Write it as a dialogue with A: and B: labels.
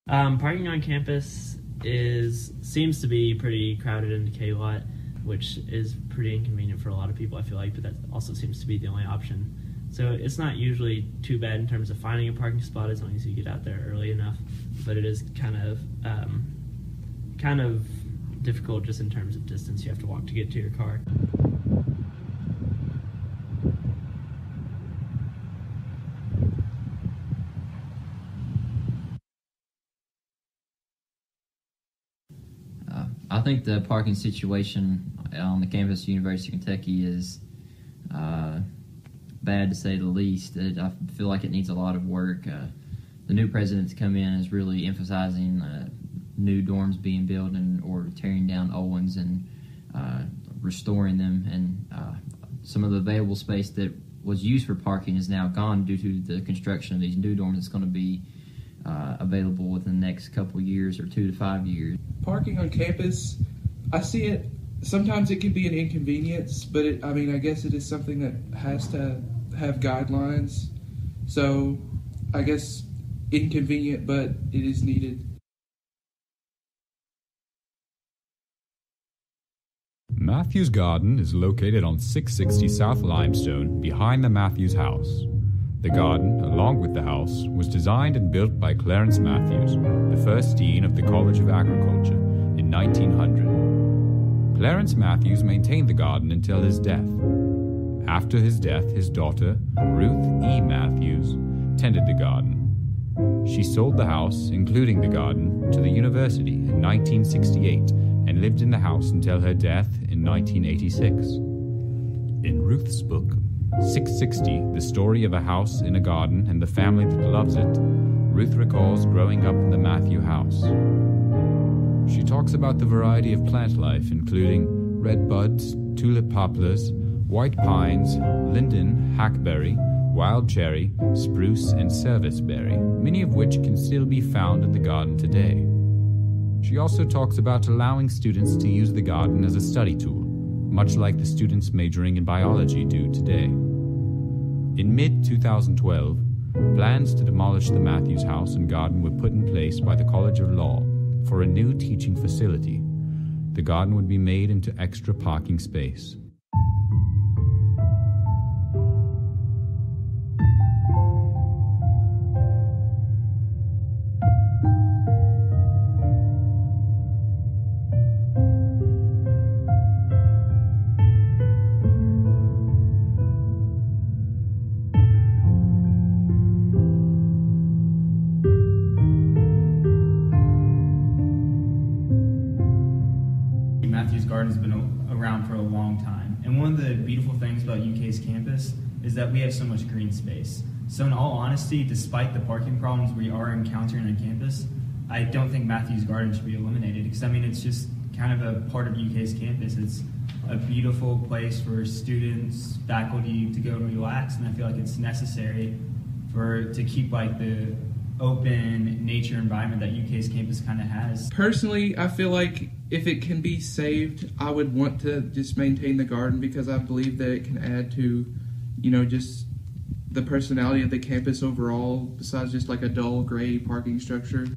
A: Parking on campus seems to be pretty crowded in the K lot, which is pretty inconvenient for a lot of people, I feel like, but that also seems to be the only option. So it's not usually too bad in terms of finding a parking spot as long as you get out there early enough, but it is kind of difficult just in terms of distance you have to walk to get to your car.
B: I think the parking situation on the campus of University of Kentucky is bad to say the least. I feel like it needs a lot of work. The new president to come in is really emphasizing new dorms being built or tearing down old ones and restoring them. And some of the available space that was used for parking is now gone due to the construction of these new dorms that's going to be available within the next couple of years or 2 to 5 years.
C: Parking on campus, I see it, sometimes it can be an inconvenience, but I guess it is something that has to have guidelines. So I guess inconvenient, but it is needed.
D: Mathews Garden is located on 660 South Limestone behind the Mathews house. The garden, along with the house, was designed and built by Clarence Mathews, the first dean of the College of Agriculture, in 1900. Clarence Mathews maintained the garden until his death. After his death, his daughter, Ruth E. Mathews, tended the garden. She sold the house, including the garden, to the university in 1968 and lived in the house until her death in 1986. In Ruth's book, 660, The Story of a House in a Garden and the Family That Loves It, Ruth recalls growing up in the Mathews house. She talks about the variety of plant life, including red buds, tulip poplars, white pines, linden, hackberry, wild cherry, spruce, and serviceberry, many of which can still be found in the garden today. She also talks about allowing students to use the garden as a study tool, much like the students majoring in biology do today. In mid-2012, plans to demolish the Mathews house and garden were put in place by the College of Law for a new teaching facility. The garden would be made into extra parking space.
E: Mathews Garden has been around for a long time, and one of the beautiful things about UK's campus is that we have so much green space. So in all honesty, despite the parking problems we are encountering on campus, I don't think Mathews Garden should be eliminated, because it's just kind of a part of UK's campus. It's a beautiful place for students, faculty to go and relax, and I feel like it's necessary to keep the open nature environment that UK's campus kind of has.
C: Personally, I feel like if it can be saved, I would want to just maintain the garden, because I believe that it can add to, just the personality of the campus overall, besides just a dull gray parking structure.